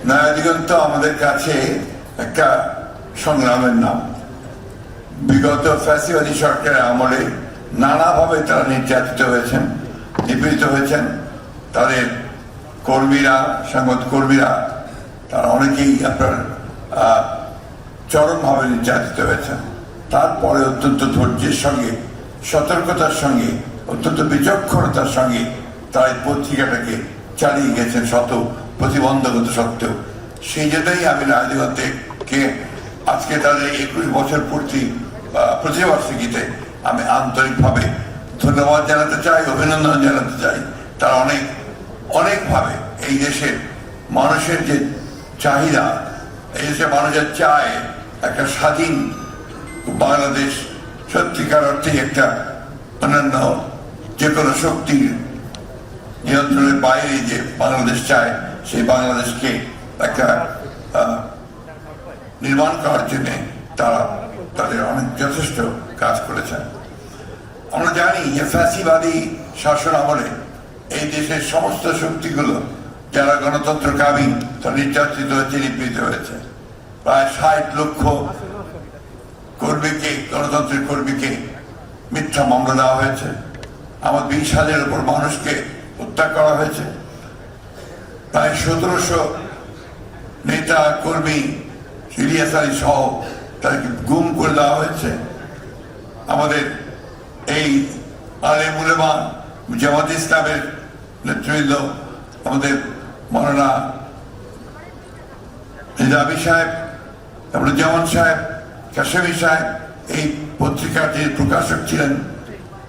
নয়াদিগন্ত আমাদের কাছে একটা সংগ্রামের নাম। বিগত ফ্যাসিবাদী সরকারের আমলে নানাভাবে তারা নির্যাতিত হয়েছেন, নিপীড়িত হয়েছেন। তাদের কর্মীরা, সংবাদকর্মীরা, তারা অনেকেই আপনার চরমভাবে নির্যাতিত হয়েছেন। তারপরে অত্যন্ত ধৈর্যের সঙ্গে, সতর্কতার সঙ্গে, অত্যন্ত বিচক্ষণতার সঙ্গে তারা এই পত্রিকাটাকে চালিয়ে গেছেন শত প্রতিবন্ধকতা সত্ত্বেও। সেই জন্যই আমি নয়াদিগন্তকে আজকে তাদের 21 বছর পূর্তি প্রতিবার্ষিকীতে আমি আন্তরিকভাবে ধন্যবাদ জানাতে চাই, অভিনন্দন জানাতে চাই। তারা অনেকভাবে এই দেশের মানুষের যে চাহিদা, এই দেশের মানুষের চায় একটা স্বাধীন বাংলাদেশ, সত্যিকার অর্থে একটা অন্যান্য যে কোনো শক্তির নিয়ন্ত্রণের বাইরে যে বাংলাদেশ চায়, সেই বাংলাদেশকে একটা নির্মাণ করার জন্য তারা তাদের অনেক যথেষ্ট কাজ করেছেন। আমরা জানি যে ফ্যাসিবাদী শাসন আমলে এই দেশের সমস্ত শক্তিগুলো যারা গণতন্ত্রকামী তারা নির্যাতিত হয়েছে, নিপীড়িত হয়েছে। প্রায় 60 লক্ষ কর্মীকে, গণতন্ত্রের কর্মীকে মিথ্যা মামলা দেওয়া হয়েছে। আমার 20,000 উপর মানুষকে হত্যা করা হয়েছে। প্রায় 1700 নেতা কর্মী, ইলিয়াস আলী সহ তাদেরকে গুম করে দেওয়া হয়েছে। আমাদের এই আলেম উলেমা, জামাত ইসলামের নেতৃবৃন্দ, আমাদের মৌলানা নিজামী সাহেব, তারপরে জামান সাহেব, কাশেমি সাহেব, এই পত্রিকার যে প্রকাশক ছিলেন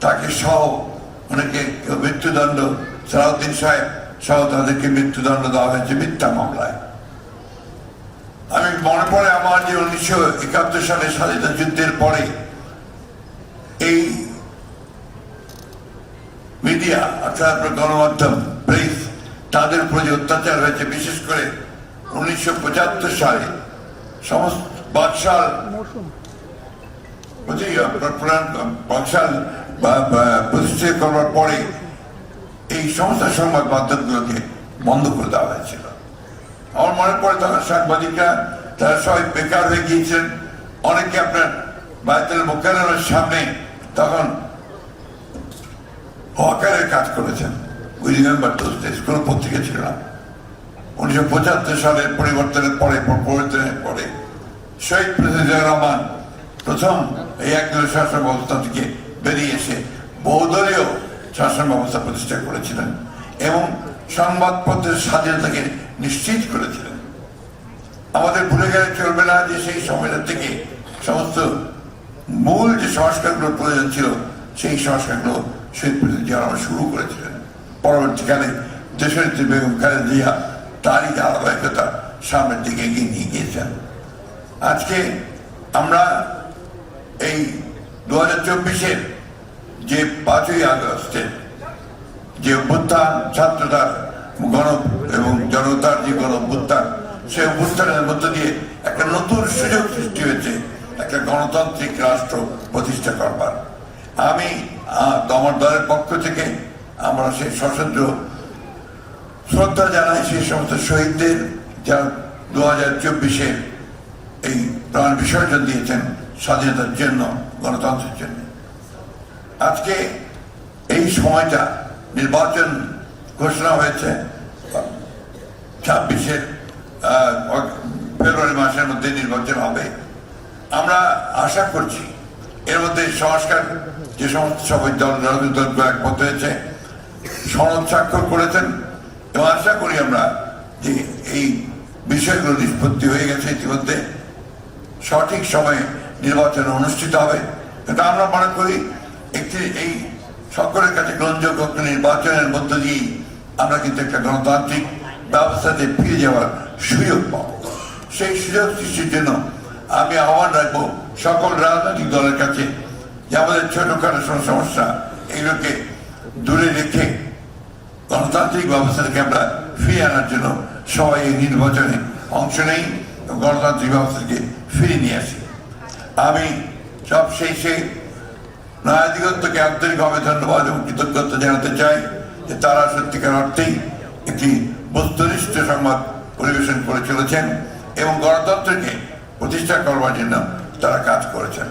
তাকে সহ অনেকে মৃত্যুদণ্ড, সালাউদ্দিন সাহেব সহ তাদেরকে মৃত্যুদণ্ড দেওয়া হয়েছে মিথ্যা মামলায়। আমি মনে পড়ে আমার যে 1971 সালে স্বাধীনতা যুদ্ধের পরে এই মিডিয়া অর্থাৎ গণমাধ্যম, প্রেস, তাদের উপর যে অত্যাচার হয়েছে, বিশেষ করে 1975 সালে সমস্ত বাকশাল প্রতিষ্ঠিত করবার পরে এই সমস্ত সংবাদ মাধ্যমগুলোকে বন্ধ করে দেওয়া হয়েছিল। আমার মনে পড়ে তখন সাংবাদিকরা তারা সবাই বেকার হয়ে গিয়েছিলেন। অনেকে আপনার বায়তুল মুকাররমের সামনে তখন হকারের কাজ করেছেন। We remember those days. কোনো পত্রিকা ছিল না। 1975 সালের পরিবর্তনের পরে শহীদ প্রেসিডেন্ট জিয়াউর রহমান প্রথম এই একদলীয় শাসন ব্যবস্থা থেকে বেরিয়ে এসে বহুদলীয় শাসন ব্যবস্থা প্রতিষ্ঠা করেছিলেন এবং সংবাদপত্রের স্বাধীনতাকে নিশ্চিত করেছিলেন। আমাদের ভুলে গেলে চলবে না যে সেই সময়টা থেকে সমস্ত মূল যে সংস্কারগুলোর প্রয়োজন ছিল সেই সংস্কারগুলো শহীদ প্রেসিডেন্ট জিয়াউর রহমান শুরু করেছিলেন। পরবর্তীকালে দেশের যে বেগম খালেদা জিয়া তারই ধারাবাহিকতা সামনের দিকে এগিয়ে নিয়ে গিয়েছেন। আজকে আমরা এই 2024-এর যে 5ই আগস্টের যে অভ্যুত্থান, ছাত্রতার এবং জনতার যে গণ অভ্যুত্থান, সেই অভ্যুত্থানের মধ্য দিয়ে একটা নতুন সুযোগ সৃষ্টি হয়েছে একটা গণতান্ত্রিক রাষ্ট্র প্রতিষ্ঠা করবার। আমি আমার দলের পক্ষ থেকে আমরা সেই সশস্ত্র শ্রদ্ধা জানাই সেই সমস্ত শহীদদের যারা 2024-এর এই প্রাণ বিসর্জন দিয়েছেন স্বাধীনতার জন্য, গণতন্ত্রের জন্য। আজকে এই সময়টা নির্বাচন ঘোষণা হয়েছে 26-এর ফেব্রুয়ারি মাসের মধ্যে নির্বাচন হবে। আমরা আশা করছি এর মধ্যে সংস্কার যে সমস্ত সবাই রাজনৈতিক দলগুলো একমত হয়েছে, সনদ স্বাক্ষর করেছেন এবং আশা করি আমরা যে এই বিষয়গুলো নিষ্পত্তি হয়ে গেছে ইতিমধ্যে, সঠিক সময়ে নির্বাচন অনুষ্ঠিত হবে। কিন্তু আমরা মনে করি একটি এই সকলের কাছে গ্রহণযোগ্য নির্বাচনের মধ্য দিয়েই আমরা কিন্তু একটা গণতান্ত্রিক ব্যবস্থাতে ফিরে যাওয়ার সুযোগ পাব। সেই সুযোগ সৃষ্টির জন্য আমি আহ্বান রাখবো সকল রাজনৈতিক দলের কাছে যে আমাদের ছোটখাটো সমস্যা এগুলোকে দূরে রেখে গণতান্ত্রিক ব্যবস্থা থেকে আমরা ফিরে আনার জন্য সবাই এই নির্বাচনে অংশ নেই, গণতান্ত্রিক ব্যবস্থাকে ফিরে নিয়ে আসি। আমি সব শেষে নয়াদিগন্তকে আন্তরিকভাবে ধন্যবাদ এবং কৃতজ্ঞতা জানাতে চাই যে তারা সত্যিকার অর্থেই একটি বস্তুনিষ্ঠ সংবাদ পরিবেশন করে চলেছেন এবং গণতন্ত্রকে প্রতিষ্ঠা করবার জন্য তারা কাজ করেছেন।